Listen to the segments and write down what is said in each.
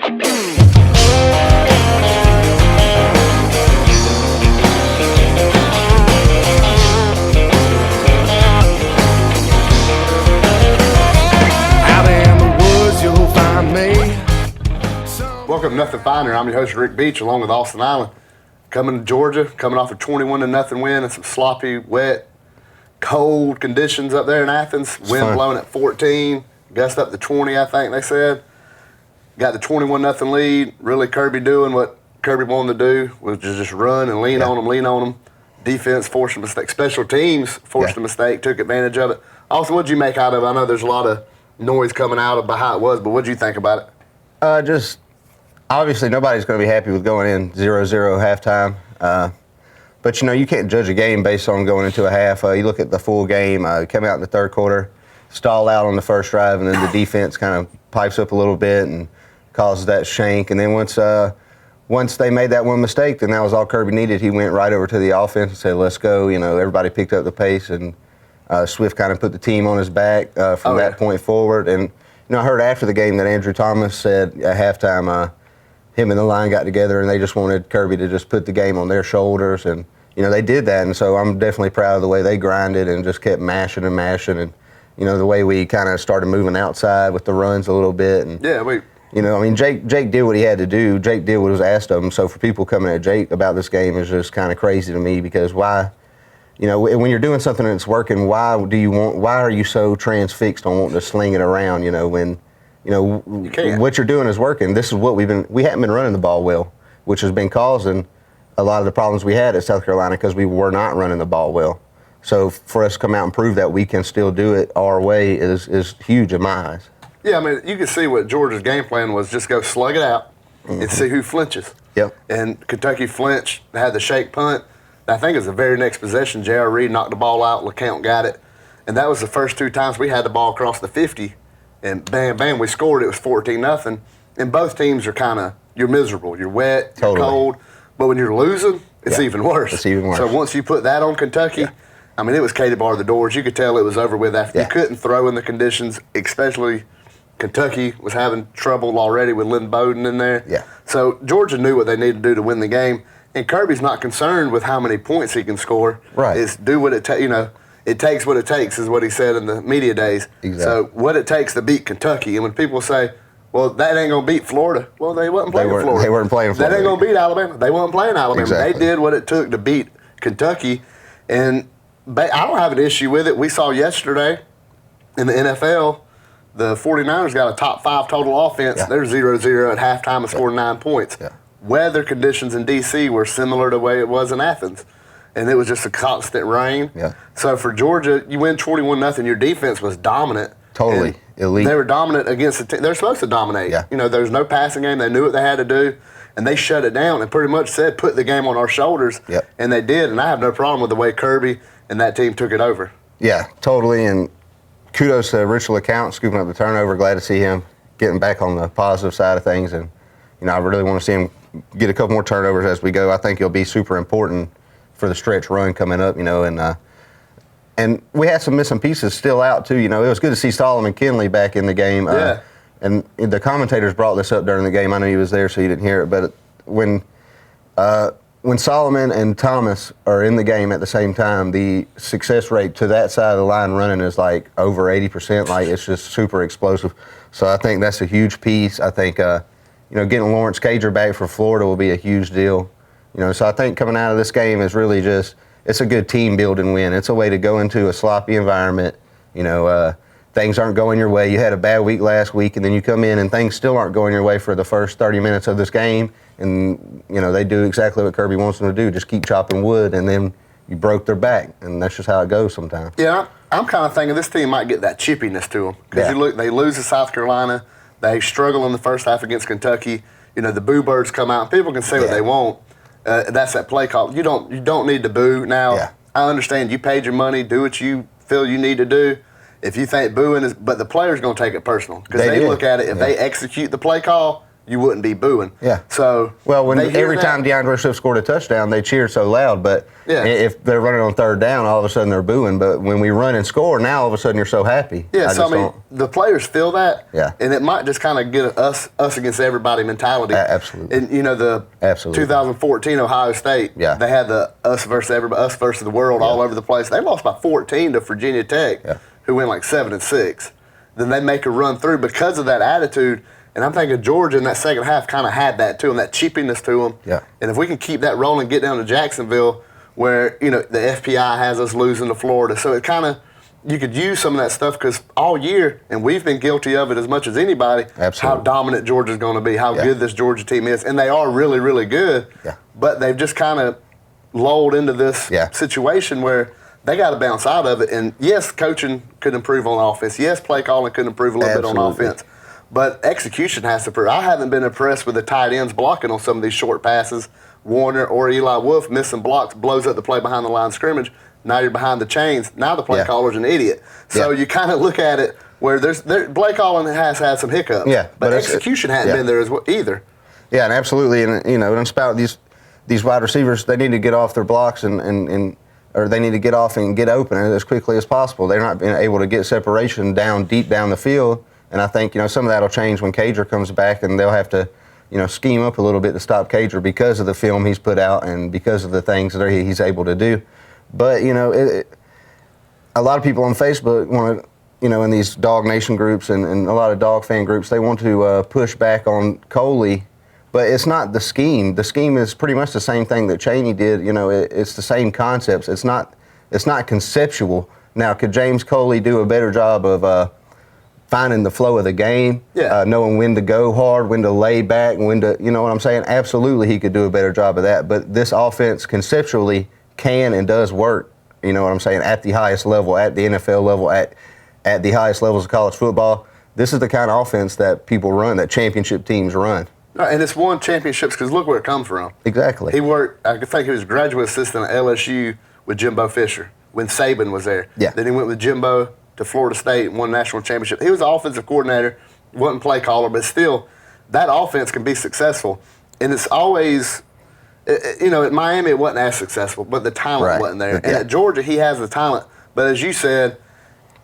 Welcome to Nothing Finer. I'm your host, Rick Beach, along with Austin Island. Coming to Georgia, coming off a 21-0 win and some sloppy, wet, cold conditions up there in Athens. Wind blowing at 14, gust up to 20, I think they said. Got the 21-0 lead. Really Kirby doing what Kirby wanted to do, was just run and lean on them. Defense forced a mistake. Special teams forced a mistake, took advantage of it. Also, what'd you make out of it? I know there's a lot of noise coming out about how it was, but what'd you think about it? Just obviously nobody's going to be happy with going in 0-0 halftime. But, you can't judge a game based on going into a half. You look at the full game, come out in the third quarter, stall out on the first drive, and then the defense kind of pipes up a little bit and causes that shank. And then once they made that one mistake, then that was all Kirby needed. He went right over to the offense and said, let's go. Everybody picked up the pace, and Swift kind of put the team on his back from that point forward. And, I heard after the game that Andrew Thomas said at halftime him and the line got together and they just wanted Kirby to just put the game on their shoulders. And, they did that. And so I'm definitely proud of the way they grinded and just kept mashing. And, the way we kind of started moving outside with the runs a little bit. And, Jake did what he had to do. Jake did what was asked of him. So for people coming at Jake about this game is just kind of crazy to me, because why? When you're doing something that's working, why are you so transfixed on wanting to sling it around, when what you're doing is working? This is what we haven't been running the ball well, which has been causing a lot of the problems we had at South Carolina, because we were not running the ball well. So for us to come out and prove that we can still do it our way is huge in my eyes. Yeah, you can see what Georgia's game plan was: just go slug it out and see who flinches. Yep. And Kentucky flinched, had the shake punt. I think it was the very next possession, J.R. Reed knocked the ball out, LeCount got it. And that was the first two times we had the ball across the 50. And bam, bam, we scored. It was 14-0. And both teams are you're miserable. You're wet, you're cold. But when you're losing, it's even worse. It's even worse. So once you put that on Kentucky, it was Katie bar the doors. You could tell it was over with after. You couldn't throw in the conditions, especially Kentucky was having trouble already with Lynn Bowden in there. Yeah. So Georgia knew what they needed to do to win the game. And Kirby's not concerned with how many points he can score. Right. It's do what it takes. It takes what it takes is what he said in the media days. Exactly. So what it takes to beat Kentucky. And when people say, well, that ain't going to beat Florida. Well, they wasn't playing Florida. They weren't playing Florida. That ain't going to beat Alabama. They weren't playing Alabama. Exactly. They did what it took to beat Kentucky. And I don't have an issue with it. We saw yesterday in the NFL, the 49ers got a top 5 total offense. They're 0-0 at halftime and scored 9 points. Yeah. Weather conditions in D.C. were similar to the way it was in Athens. And it was just a constant rain. Yeah. So for Georgia, you win 21-0. Your defense was dominant. Totally elite. They were dominant against the team. They're supposed to dominate. Yeah. There's no passing game. They knew what they had to do. And they shut it down and pretty much said, put the game on our shoulders. Yep. And they did. And I have no problem with the way Kirby and that team took it over. Yeah, totally. And kudos to Rich LeCount scooping up the turnover. Glad to see him getting back on the positive side of things. And, I really want to see him get a couple more turnovers as we go. I think he'll be super important for the stretch run coming up, and we had some missing pieces still out too. It was good to see Solomon Kinley back in the game. And the commentators brought this up during the game. I know he was there, so you didn't hear it. But when Solomon and Thomas are in the game at the same time, the success rate to that side of the line running is like over 80%. Like, it's just super explosive. So I think that's a huge piece. I think getting Lawrence Cager back for Florida will be a huge deal. So I think coming out of this game is really just, it's a good team building win. It's a way to go into a sloppy environment. Things aren't going your way. You had a bad week last week, and then you come in and things still aren't going your way for the first 30 minutes of this game. And, they do exactly what Kirby wants them to do, just keep chopping wood, and then you broke their back. And that's just how it goes sometimes. Yeah, I'm kind of thinking this team might get that chippiness to them. Because they lose to South Carolina. They struggle in the first half against Kentucky. The boo birds come out. People can say what they want. That's that play call. You don't need to boo. Now, I understand you paid your money. Do what you feel you need to do. If you think booing is, but the player's going to take it personal because they look at it. If they execute the play call, you wouldn't be booing. Yeah. So well, every time DeAndre Swift scored a touchdown, they cheered so loud. But if they're running on third down, all of a sudden they're booing. But when we run and score, now all of a sudden you're so happy. Yeah. So I mean, the players feel that. Yeah. And it might just kind of get us against everybody mentality. Absolutely. And the 2014 Ohio State. Yeah. They had the us versus everybody, us versus the world all over the place. They lost by 14 to Virginia Tech, who went like 7-6. Then they make a run through because of that attitude. And I'm thinking Georgia in that second half kind of had that to them, that cheapiness to them. Yeah. And if we can keep that rolling, get down to Jacksonville, where the FPI has us losing to Florida, so it kind of you could use some of that stuff because all year, and we've been guilty of it as much as anybody. Absolutely. How dominant Georgia's going to be, how good this Georgia team is, and they are really, really good. Yeah. But they've just kind of lulled into this situation where they got to bounce out of it. And yes, coaching could improve on offense. Yes, play calling could improve a little bit on offense. But execution has to improve. I haven't been impressed with the tight ends blocking on some of these short passes. Warner or Eli Wolf missing blocks, blows up the play behind the line of scrimmage. Now you're behind the chains. Now the play caller's an idiot. So you kind of look at it where play calling has had some hiccups. Yeah, but execution hadn't been there either. Yeah, and absolutely. And it's about these wide receivers. They need to get off their blocks or they need to get off and get open as quickly as possible. They're not being able to get separation deep down the field. And I think, some of that will change when Cager comes back, and they'll have to, scheme up a little bit to stop Cager because of the film he's put out and because of the things that he's able to do. But, a lot of people on Facebook want to, in these Dog Nation groups and a lot of dog fan groups, they want to push back on Coley. But it's not the scheme. The scheme is pretty much the same thing that Chaney did. It's the same concepts. It's not conceptual. Now, could James Coley do a better job of finding the flow of the game, knowing when to go hard, when to lay back, when to, you know what I'm saying? Absolutely, he could do a better job of that. But this offense conceptually can and does work, you know what I'm saying, at the highest level, at the NFL level, at the highest levels of college football. This is the kind of offense that people run, that championship teams run. Right, and it's won championships because look where it comes from. Exactly. He worked, I think he was graduate assistant at LSU with Jimbo Fisher when Saban was there. Yeah. Then he went with Jimbo to Florida State and won national championship. He was the offensive coordinator, wasn't play caller, but still, that offense can be successul. And it's always, at Miami it wasn't as successful, but the talent wasn't there. And at Georgia, he has the talent. But as you said,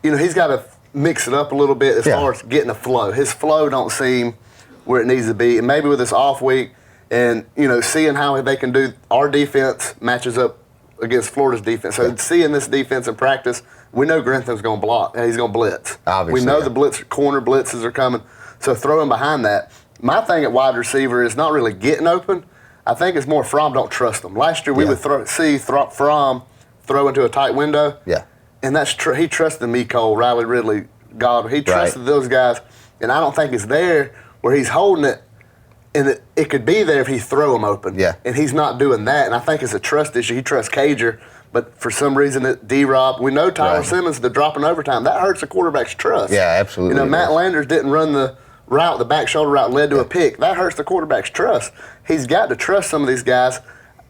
he's got to mix it up a little bit as far as getting a flow. His flow don't seem where it needs to be. And maybe with this off week and, seeing how they can do, our defense matches up against Florida's defense. So seeing this defense in practice, we know Grantham's going to block and he's going to blitz. Obviously, we know the corner blitzes are coming. So throw him behind that. My thing at wide receiver is not really getting open. I think it's more Fromm don't trust them. Last year we would see Fromm throw into a tight window. Yeah. And that's true. He trusted me, Cole, Riley Ridley, Godwin. He trusted those guys. And I don't think it's there where he's holding it. And it could be there if he throw him open. Yeah. And he's not doing that. And I think it's a trust issue. He trusts Cager. But for some reason, D-Rob, we know Tyler Simmons, the dropping overtime, that hurts the quarterback's trust. Yeah, absolutely. Matt Landers didn't run the route, the back shoulder route led to a pick. That hurts the quarterback's trust. He's got to trust some of these guys.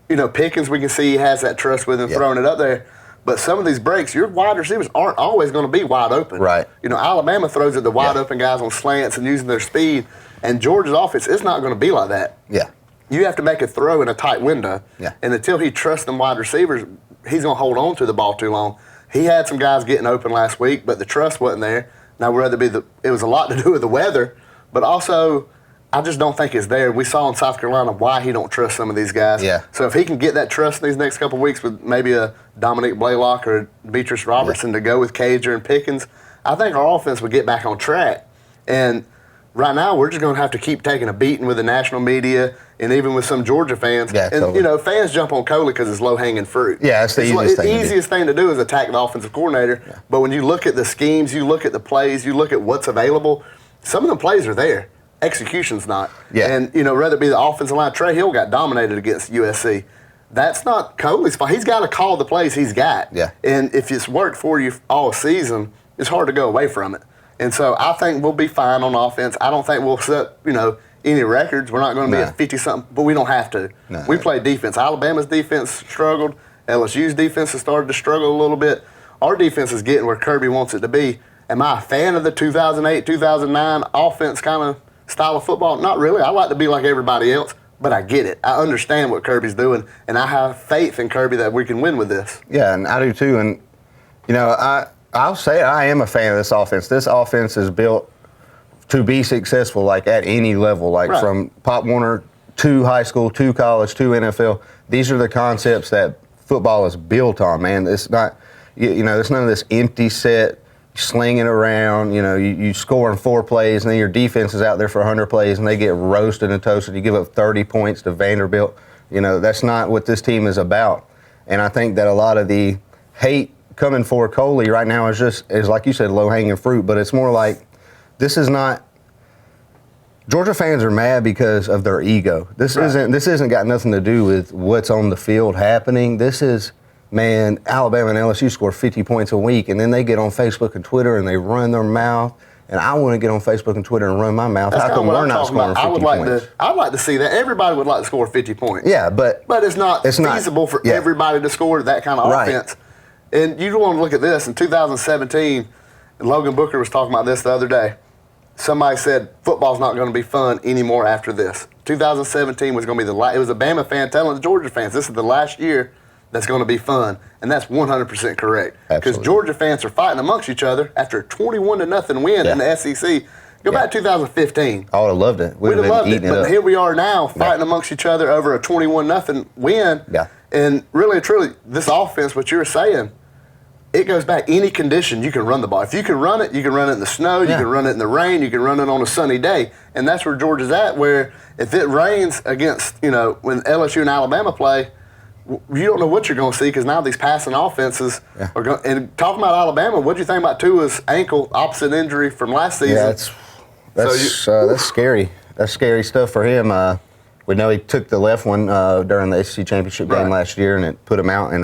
Pickens, we can see he has that trust with him throwing it up there. But some of these breaks, your wide receivers aren't always going to be wide open. Right. Alabama throws at the wide open guys on slants and using their speed. And Georgia's offense is not going to be like that. Yeah. You have to make a throw in a tight window. Yeah. And until he trusts them wide receivers, he's going to hold on to the ball too long. He had some guys getting open last week, but the trust wasn't there. Now, it was a lot to do with the weather, but also I just don't think it's there. We saw in South Carolina why he don't trust some of these guys. Yeah. So if he can get that trust in these next couple of weeks with maybe a Dominique Blaylock or Beatrice Robertson to go with Cager and Pickens, I think our offense would get back on track. And right now, we're just going to have to keep taking a beating with the national media and even with some Georgia fans. Yeah, and, totally. Fans jump on Coley because it's low-hanging fruit. Yeah, it's the easiest thing to do. The easiest thing to do is attack the offensive coordinator. Yeah. But when you look at the schemes, you look at the plays, you look at what's available, some of the plays are there. Execution's not. Yeah. And, whether it be the offensive line, Trey Hill got dominated against USC. That's not Coley's fault. He's got to call the plays he's got. Yeah. And if it's worked for you all season, it's hard to go away from it. And so I think we'll be fine on offense. I don't think we'll set, any records. We're not going to be at 50-something, but we don't have to. No. We play defense. Alabama's defense struggled. LSU's defense has started to struggle a little bit. Our defense is getting where Kirby wants it to be. Am I a fan of the 2008, 2009 offense kind of style of football? Not really. I like to be like everybody else, but I get it. I understand what Kirby's doing, and I have faith in Kirby that we can win with this. Yeah, and I do too. And, I'll say I am a fan of this offense. This offense is built to be successful, like at any level, like right. from Pop Warner to high school to college to NFL. These are the concepts that football is built on, man. It's not, there's none of this empty set, slinging around. You score in 4 plays, and then your defense is out there for 100 plays, and they get roasted and toasted. You give up 30 points to Vanderbilt. That's not what this team is about. And I think that a lot of the hate coming for Coley right now is like you said, low-hanging fruit. But it's more like this is not. Georgia fans are mad because of their ego. This isn't got nothing to do with what's on the field happening. This is, man, Alabama and LSU score 50 points a week, and then they get on Facebook and Twitter and they run their mouth. And I want to get on Facebook and Twitter and run my mouth. How come we're not scoring 50 points? I'd like to see that. Everybody would like to score 50 points. Yeah, but it's not feasible for everybody to score that kind of offense. And you don't want to look at this. In 2017, and Logan Booker was talking about this the other day. Somebody said football's not going to be fun anymore after this. 2017 was going to be it was a Bama fan telling the Georgia fans this is the last year that's going to be fun, and that's 100% correct. Because Georgia fans are fighting amongst each other after a 21-0 win in the SEC. Go back to 2015. I would have loved it. We'd have loved it, but here we are now fighting amongst each other over a 21-0 win. Yeah. And really, truly, this offense, what you were saying, it goes back any condition you can run the ball. If you can run it in the snow, you can run it in the rain, you can run it on a sunny day. And that's where Georgia's at, where if it rains against, when LSU and Alabama play, you don't know what you're going to see because now these passing offenses are going. And talking about Alabama, what do you think about Tua's ankle opposite injury from last season? Yeah, that's scary. That's scary stuff for him. We know he took the left one during the SEC championship game last year, and it put him out. And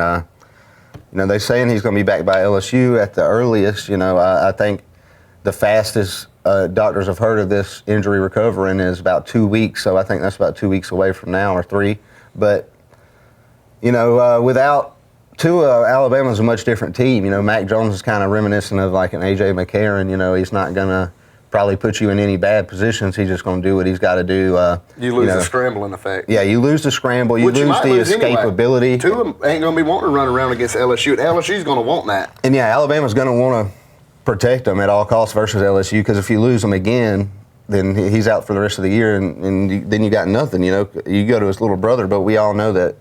they're saying he's going to be back by LSU at the earliest. I think the fastest doctors have heard of this injury recovering is about 2 weeks. So I think that's about 2 weeks away from now or 3. But, without Tua, Alabama's a much different team. Mac Jones is kind of reminiscent of like an A.J. McCarron. He's not going to probably put you in any bad positions. He's just going to do what he's got to do. You lose the scramble in effect. Yeah, you lose the scramble. You lose the escapability. Anyway. Tua ain't going to be wanting to run around against LSU. LSU's going to want that. And, Alabama's going to want to protect them at all costs versus LSU because if you lose them again, then he's out for the rest of the year, and then you got nothing. You go to his little brother, but we all know that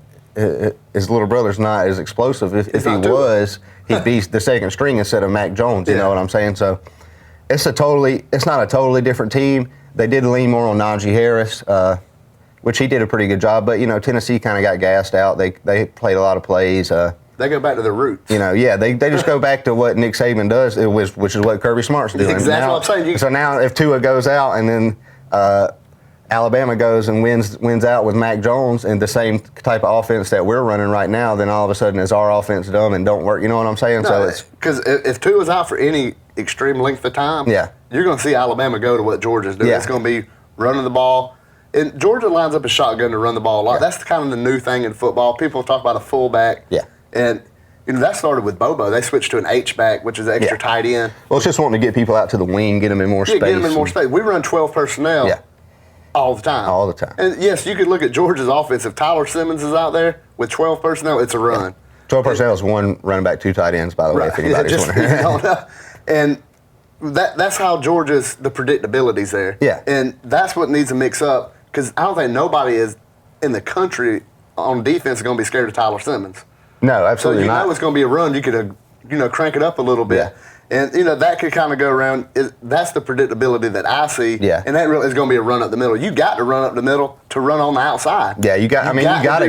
his little brother's not as explosive. If he was, he'd be the second string instead of Mac Jones. You know what I'm saying? So it's not a totally different team. They did lean more on Najee Harris, which he did a pretty good job. But Tennessee kind of got gassed out. They played a lot of plays. They go back to their roots. They just go back to what Nick Saban does, which is what Kirby Smart's doing. Exactly what I'm saying. So now if Tua goes out and then Alabama goes and wins out with Mac Jones and the same type of offense that we're running right now, then all of a sudden is our offense dumb and don't work? You know what I'm saying? No, because if Tua's out for any extreme length of time, you're going to see Alabama go to what Georgia's doing. It's going to be running the ball. And Georgia lines up a shotgun to run the ball a lot. That's kind of the new thing in football. People talk about a fullback. Yeah. And that started with Bobo. They switched to an H-back, which is an extra tight end. Well, it's just wanting to get people out to the wing, get them in more space. Get them in more space. We run 12 personnel all the time. All the time. And, yes, you could look at Georgia's offense. If Tyler Simmons is out there with 12 personnel, it's a run. 12 personnel is one running back, 2 tight ends, by the way, if anybody's wondering. And that's how Georgia's, the predictability's there. Yeah. And that's what needs to mix up because I don't think nobody is in the country on defense is going to be scared of Tyler Simmons. No, absolutely not. So you know it's going to be a run. You could, crank it up a little bit. Yeah. And, that could kind of go around. That's the predictability that I see. Yeah. And that really is going to be a run up the middle. You got to run up the middle to run on the outside. Yeah, you got to.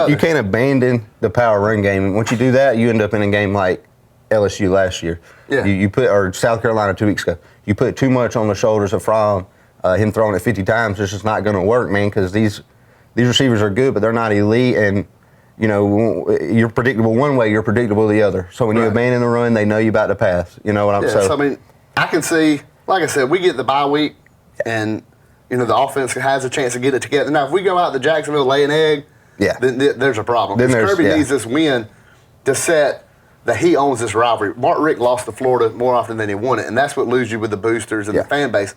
You can't abandon the power run game. And once you do that, you end up in a game like LSU last year. Yeah. Or South Carolina 2 weeks ago. You put too much on the shoulders of Fromm, him throwing it 50 times. It's just not going to work, man, because these receivers are good, but they're not elite. And you're predictable one way, you're predictable the other. So when you abandon the run, they know you about to pass. You know what I'm saying? So, I mean, I can see, like I said, we get the bye week, and, the offense has a chance to get it together. Now, if we go out to Jacksonville, lay an egg, then there's a problem. Because Kirby needs this win to set that he owns this rivalry. Mark Richt lost to Florida more often than he won it, and that's what loses you with the boosters and the fan base.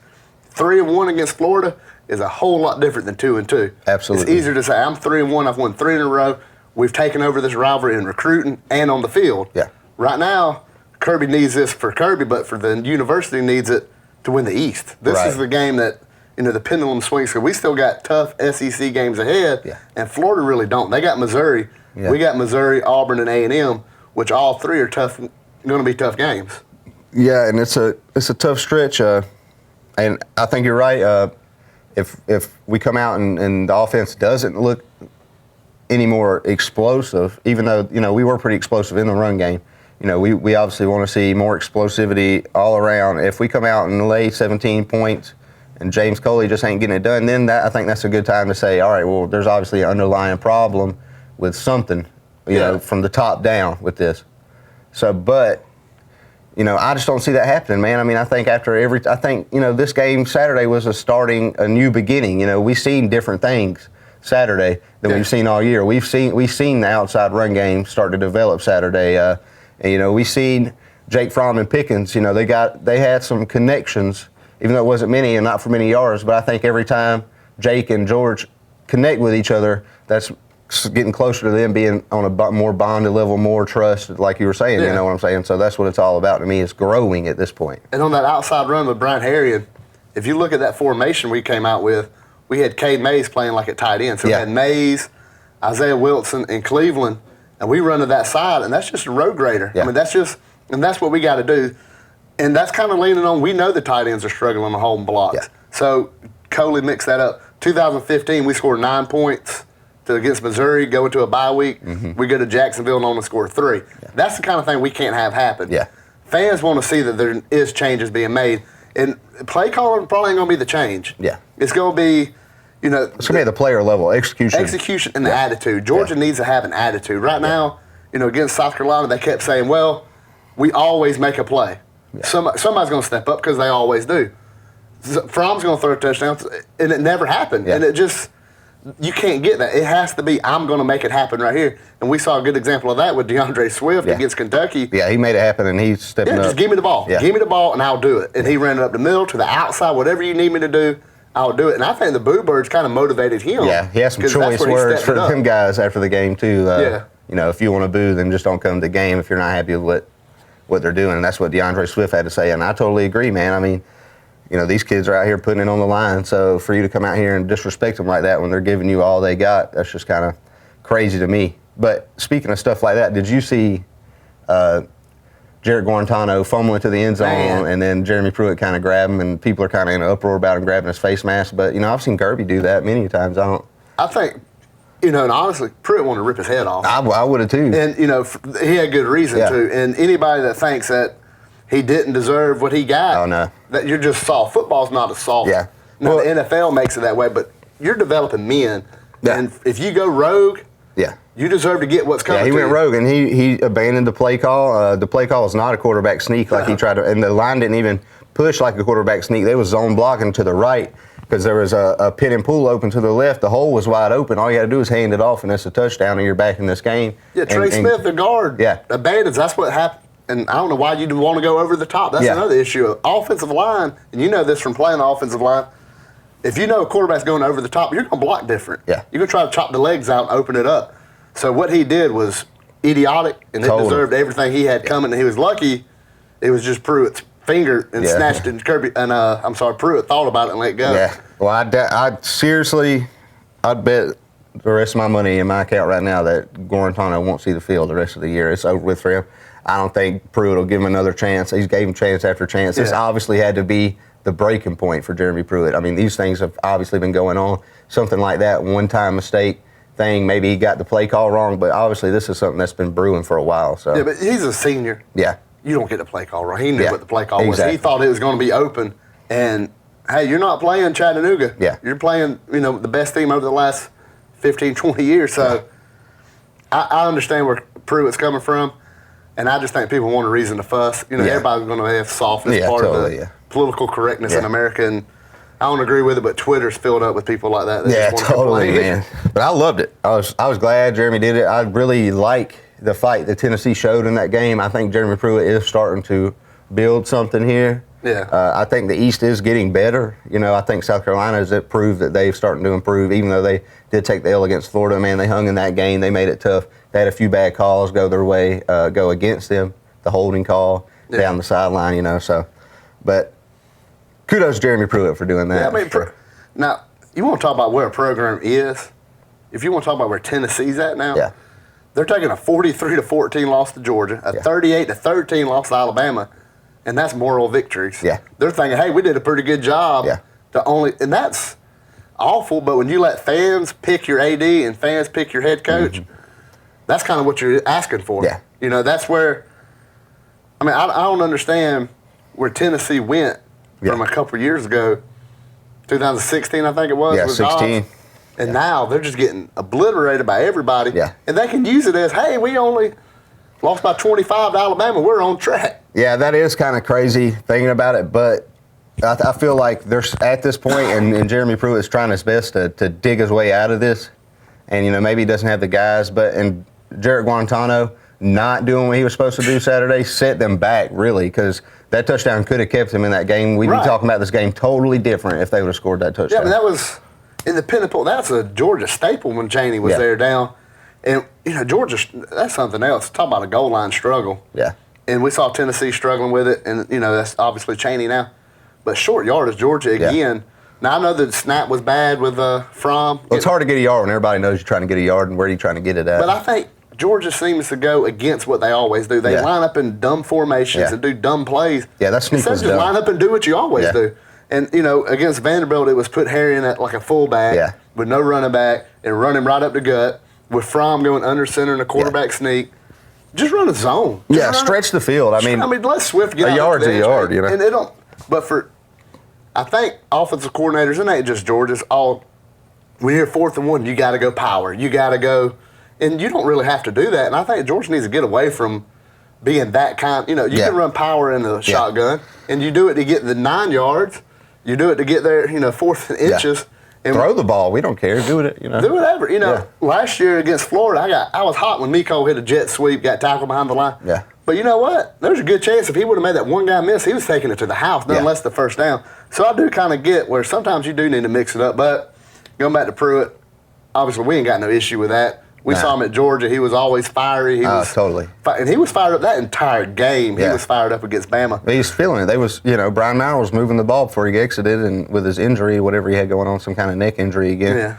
3-1 against Florida is a whole lot different than 2-2. Absolutely. It's easier to say, I'm 3-1, I've won 3 in a row. We've taken over this rivalry in recruiting and on the field. Yeah. Right now, Kirby needs this for Kirby, but for the university needs it to win the East. This is the game that, the pendulum swings. So we still got tough SEC games ahead, and Florida really don't. They got Missouri. Yeah. We got Missouri, Auburn, and A&M, which all three are tough, going to be tough games. Yeah, and it's a tough stretch. And I think you're right. If we come out and the offense doesn't look any more explosive, even though we were pretty explosive in the run game. We obviously want to see more explosivity all around. If we come out and lay 17 points and James Coley just ain't getting it done, then I think that's a good time to say, all right, well, there's obviously an underlying problem with something, from the top down with this. So, but, I just don't see that happening, man. I mean, I think this game Saturday was a new beginning. We've seen different things Saturday than we've seen all year. We've seen the outside run game start to develop Saturday. And, we've seen Jake Fromm and Pickens. They had some connections, even though it wasn't many and not for many yards. But I think every time Jake and George connect with each other, that's getting closer to them being on a more bonded level, more trust, like you were saying. You know what I'm saying? So that's what it's all about to me. It's growing at this point. And on that outside run with Brian Harrion, if you look at that formation we came out with, we had Cade Mays playing like at tight end. So we had Mays, Isaiah Wilson, and Cleveland, and we run to that side, and that's just a road grader. I mean, that's what we got to do. And that's kind of leaning on, we know the tight ends are struggling to hold blocks. Yeah. So Coley mixed that up. 2015, we scored 9 points against Missouri, go into a bye week. Mm-hmm. We go to Jacksonville and only score 3. Yeah. That's the kind of thing we can't have happen. Yeah. Fans want to see that there is changes being made. And play calling probably ain't going to be the change. Yeah. It's going to be, it's going to be at the player level, execution. Execution and the attitude. Georgia needs to have an attitude. Right now, against South Carolina, they kept saying, well, we always make a play. Yeah. Somebody's going to step up because they always do. Fromm's going to throw a touchdown, and it never happened. Yeah. And it just... You can't get that. It has to be, I'm going to make it happen right here. And we saw a good example of that with DeAndre Swift against Kentucky. Yeah, he made it happen, and he's stepping up. Just give me the ball. Yeah. Give me the ball, and I'll do it. And he ran it up the middle to the outside. Whatever you need me to do, I'll do it. And I think the Boo Birds kind of motivated him. Yeah, he has some choice words for them guys after the game, too. If you want to boo, then just don't come to the game if you're not happy with what they're doing. And that's what DeAndre Swift had to say. And I totally agree, man. I mean, these kids are out here putting it on the line. So for you to come out here and disrespect them like that when they're giving you all they got, that's just kind of crazy to me. But speaking of stuff like that, did you see Jarrett Guarantano fumbling to the end zone and then Jeremy Pruitt kind of grab him, and people are kind of in an uproar about him grabbing his face mask? But, I've seen Kirby do that many times. I think, and honestly, Pruitt wanted to rip his head off. I would have too. And, he had good reason to. And anybody that thinks that he didn't deserve what he got. Oh, no. That you're just soft. Football's not a soft. Yeah. Now, the NFL makes it that way, but you're developing men. Yeah. And if you go rogue, you deserve to get what's coming to you. Yeah, he went rogue, and he abandoned the play call. The play call was not a quarterback sneak like he tried to, and the line didn't even push like a quarterback sneak. They was zone blocking to the right because there was a pin and pull open to the left. The hole was wide open. All you got to do is hand it off, and it's a touchdown, and you're back in this game. Yeah, Trey Smith, the guard, abandons. That's what happened. And I don't know why you'd want to go over the top. That's another issue. Offensive line, and you know this from playing offensive line, if you know a quarterback's going over the top, you're going to block different. Yeah. You're going to try to chop the legs out and open it up. So what he did was idiotic, and it deserved everything he had coming. And he was lucky it was just Pruitt's finger and snatched it. And Pruitt thought about it and let go. Yeah. Well, I seriously, I'd bet the rest of my money in my account right now that Guarantano won't see the field the rest of the year. It's over with for him. I don't think Pruitt will give him another chance. He's gave him chance after chance. This obviously had to be the breaking point for Jeremy Pruitt. I mean, these things have obviously been going on. Something like that, one-time mistake thing, maybe he got the play call wrong, but obviously this is something that's been brewing for a while. So. Yeah, but he's a senior. Yeah. You don't get the play call wrong. He knew what the play call was. He thought it was going to be open, and, hey, you're not playing Chattanooga. Yeah. You're playing, the best team over the last 15, 20 years. So I understand where Pruitt's coming from. And I just think people want a reason to fuss. Everybody's going to have softness part of the political correctness in America. And I don't agree with it, but Twitter's filled up with people like that. Just totally, man. But I loved it. I was glad Jeremy did it. I really like the fight that Tennessee showed in that game. I think Jeremy Pruitt is starting to build something here. Yeah. I think the East is getting better. I think South Carolina has proved that they've starting to improve, even though they did take the L against Florida. Man, they hung in that game. They made it tough. They had a few bad calls go their way, go against them. The holding call down the sideline, so. But kudos to Jeremy Pruitt for doing that. Yeah, now, you want to talk about where a program is? If you want to talk about where Tennessee's at now, they're taking a 43-14 loss to Georgia, a 38-13 loss to Alabama, and that's moral victories. Yeah. They're thinking, hey, we did a pretty good job. And that's awful, but when you let fans pick your AD and fans pick your head coach, that's kind of what you're asking for. Yeah. That's where, I don't understand where Tennessee went from a couple years ago, 2016, I think it was. Yeah, 16. And now they're just getting obliterated by everybody. Yeah. And they can use it as, hey, we only lost by 25 to Alabama. We're on track. Yeah, that is kind of crazy thinking about it, but I feel like there's at this point, and Jeremy Pruitt is trying his best to dig his way out of this. And, maybe he doesn't have the guys, and Jarrett Guarantano not doing what he was supposed to do Saturday set them back, really, because that touchdown could have kept him in that game. We'd be talking about this game totally different if they would have scored that touchdown. Yeah, that was in the pinnacle. That's a Georgia staple when Chaney was there down. And, Georgia, that's something else. Talk about a goal line struggle. Yeah. And we saw Tennessee struggling with it, and, that's obviously Chaney now. But short yardage, Georgia again. Yeah. Now, I know the snap was bad with Fromm. Well, it's hard to get a yard when everybody knows you're trying to get a yard and where you're trying to get it at. But I think Georgia seems to go against what they always do. They line up in dumb formations and do dumb plays. Yeah, that's sneak was Instead of just line up and do what you always do. And, against Vanderbilt, it was put Harry in at like a fullback with no running back and run him right up the gut with Fromm going under center and a quarterback sneak. Just run a zone. Stretch the field. Let Swift get a out yard's the bench, a yard, And they don't. But I think offensive coordinators, it ain't just Georgia's all. When you're 4th and 1, you got to go power. You got to go. And you don't really have to do that. And I think Georgia needs to get away from being that kind. You can run power in the shotgun, and you do it to get the 9 yards. You do it to get there, 4th and inches. And throw the ball. We don't care. Do it. Do whatever. Last year against Florida, I was hot when Miko hit a jet sweep, got tackled behind the line. Yeah. But you know what? There's a good chance if he would have made that one guy miss, he was taking it to the house, none less the first down. So I do kind of get where sometimes you do need to mix it up. But going back to Pruitt, obviously we ain't got no issue with that. We saw him at Georgia. He was always fiery. Totally. And he was fired up that entire game. He was fired up against Bama. But he's feeling it. They was, Brian Maurer was moving the ball before he exited, and with his injury, whatever he had going on, some kind of neck injury again. Yeah.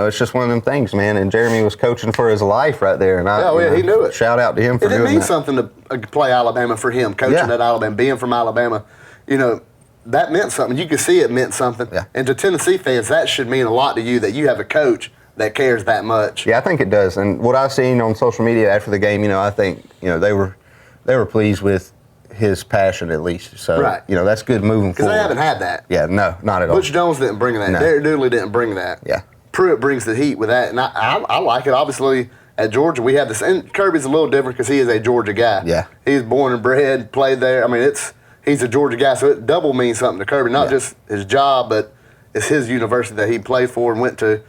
It's just one of them things, man. And Jeremy was coaching for his life right there. And he knew it. Shout out to him for doing that. It means something to play Alabama for him, coaching at Alabama, being from Alabama. That meant something. You could see it meant something. Yeah. And to Tennessee fans, that should mean a lot to you that you have a coach that cares that much. Yeah, I think it does. And what I've seen on social media after the game, I think, they were pleased with his passion at least. So, that's good moving forward. Because they haven't had that. Yeah, no, not at all. Butch Jones didn't bring that. No. Derek Dooley didn't bring that. Yeah. Pruitt brings the heat with that. And I like it. Obviously, at Georgia, we have this. And Kirby's a little different because he is a Georgia guy. Yeah. He's born and bred, played there. He's a Georgia guy, so it double means something to Kirby. Not just his job, but it's his university that he played for and went to.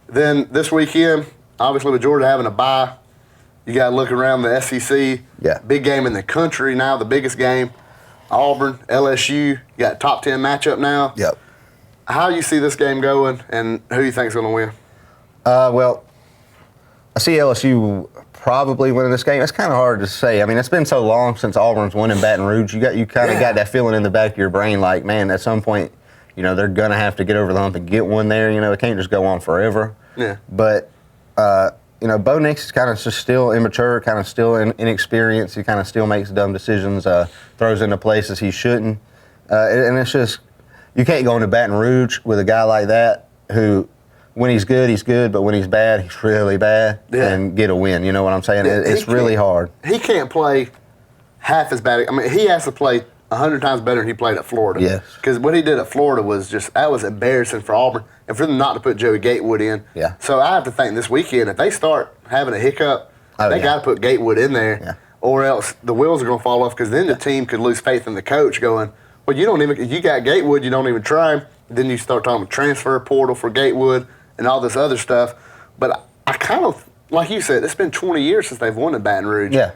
Then this weekend, obviously with Georgia having a bye, you got to look around the SEC. Yeah. Big game in the country now, the biggest game. Auburn-LSU, you got top 10 matchup now. Yep. How you see this game going, and who you think's going to win? Well, I see LSU probably winning this game. It's kind of hard to say. It's been so long since Auburn's won in Baton Rouge. You kind of got that feeling in the back of your brain like, man, at some point, they're going to have to get over the hump and get one there. It can't just go on forever. Yeah. But, Bo Nix is kind of just still immature, kind of still inexperienced. He kind of still makes dumb decisions, throws into places he shouldn't. And it's just, you can't go into Baton Rouge with a guy like that who, when he's good, but when he's bad, he's really bad, and get a win. You know what I'm saying? It's really hard. He can't play half as bad. He has to play 100 times better than he played at Florida. Yes. Because what he did at Florida was that was embarrassing for Auburn and for them not to put Joey Gatewood in. Yeah. So I have to think this weekend, if they start having a hiccup, they got to put Gatewood in there, or else the wheels are going to fall off. Because then the team could lose faith in the coach, going, well, you got Gatewood, you don't even try him. Then you start talking about transfer portal for Gatewood and all this other stuff. But I kind of, like you said, it's been 20 years since they've won in Baton Rouge. Yeah.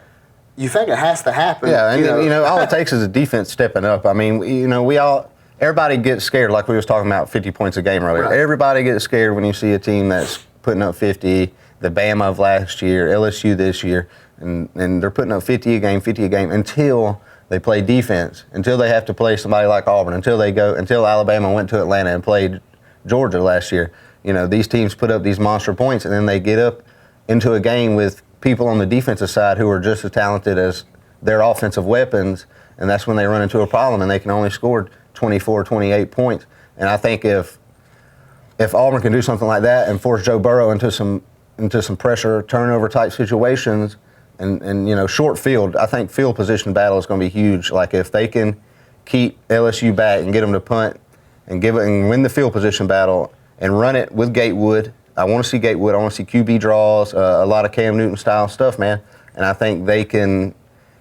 you think it has to happen. Yeah, and all it takes is a defense stepping up. I mean, everybody gets scared, like we was talking about 50 points a game earlier. Right. Everybody gets scared when you see a team that's putting up 50, the Bama of last year, LSU this year, and they're putting up 50 a game until they play defense, until they have to play somebody like Auburn, until Alabama went to Atlanta and played Georgia last year. These teams put up these monster points, and then they get up into a game with people on the defensive side who are just as talented as their offensive weapons, and that's when they run into a problem, and they can only score 24, 28 points. And I think if Auburn can do something like that and force Joe Burrow into some pressure, turnover type situations, and short field, I think field position battle is going to be huge. Like if they can keep LSU back and get them to punt and win the field position battle and run it with Gatewood. I want to see Gatewood. I want to see QB draws, a lot of Cam Newton style stuff, man. And I think they can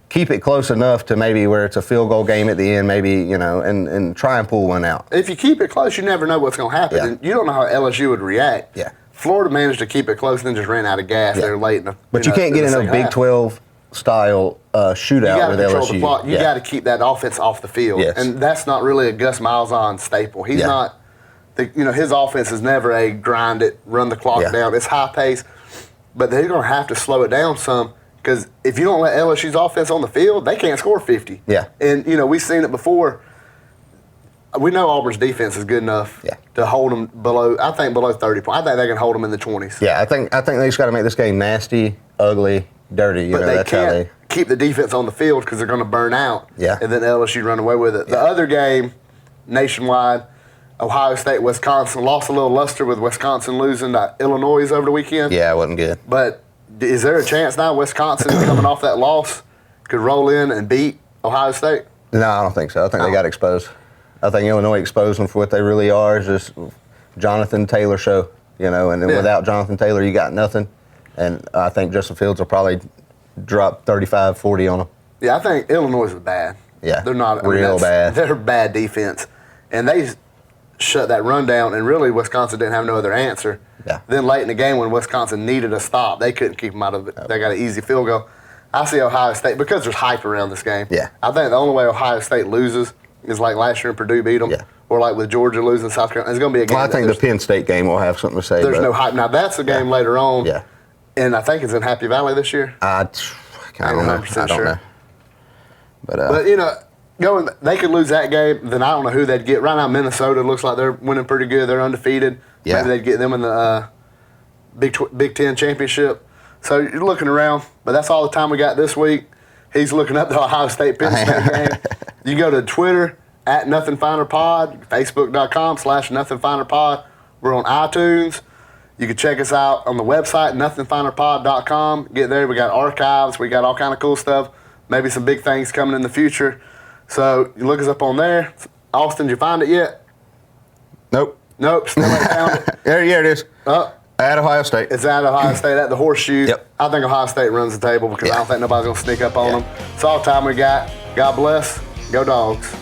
keep it close enough to maybe where it's a field goal game at the end, maybe, and try and pull one out. If you keep it close, you never know what's going to happen. Yeah. And you don't know how LSU would react. Yeah. Florida managed to keep it close and then just ran out of gas there late. But you can't get in a Big 12 style shootout with LSU. The clock. You got to keep that offense off the field. Yes. And that's not really a Gus Malzahn staple. He's not. His offense is never a grind it, run the clock down. It's high pace, but they're going to have to slow it down some because if you don't let LSU's offense on the field, they can't score 50. Yeah. And, we've seen it before. We know Auburn's defense is good enough to hold them below 30 points. I think they can hold them in the 20s. Yeah, I think they just got to make this game nasty, ugly, dirty. But they can't keep the defense on the field because they're going to burn out. Yeah. And then LSU run away with it. The other game, nationwide, Ohio State, Wisconsin, lost a little luster with Wisconsin losing to Illinois over the weekend. Yeah, it wasn't good. But is there a chance now Wisconsin, coming off that loss, could roll in and beat Ohio State? No, I don't think so. I think they got exposed. I think Illinois exposed them for what they really are. It's just Jonathan Taylor show, and then without Jonathan Taylor, you got nothing. And I think Justin Fields will probably drop 35, 40 on them. Yeah, I think Illinois is bad. Yeah, they're not real bad. They're bad defense, and they shut that run down, and really Wisconsin didn't have no other answer. Yeah. Then late in the game when Wisconsin needed a stop, they couldn't keep them out of it. They got an easy field goal. I see Ohio State, because there's hype around this game. Yeah. I think the only way Ohio State loses is like last year when Purdue beat them, or like with Georgia losing South Carolina. It's going to be a game. Well, I think the Penn State game will have something to say. There's no hype. Now, that's a game later on. Yeah. And I think it's in Happy Valley this year. I don't know. I don't know. But, they could lose that game, then I don't know who they'd get. Right now, Minnesota looks like they're winning pretty good. They're undefeated. Yeah. Maybe they'd get them in the Big Ten championship. So you're looking around, but that's all the time we got this week. He's looking up the Ohio State-Penn State game. You go to Twitter, @NothingFinerPod, Facebook.com/NothingFinerPod. We're on iTunes. You can check us out on the website, NothingFinerPod.com. Get there. We got archives. We got all kind of cool stuff. Maybe some big things coming in the future. So you look us up on there. Austin, did you find it yet? Nope. Still ain't found it. There it is. At Ohio State. It's at Ohio State, at the Horseshoe. Yep. I think Ohio State runs the table because I don't think nobody's going to sneak up on them. It's all the time we got. God bless. Go Dogs.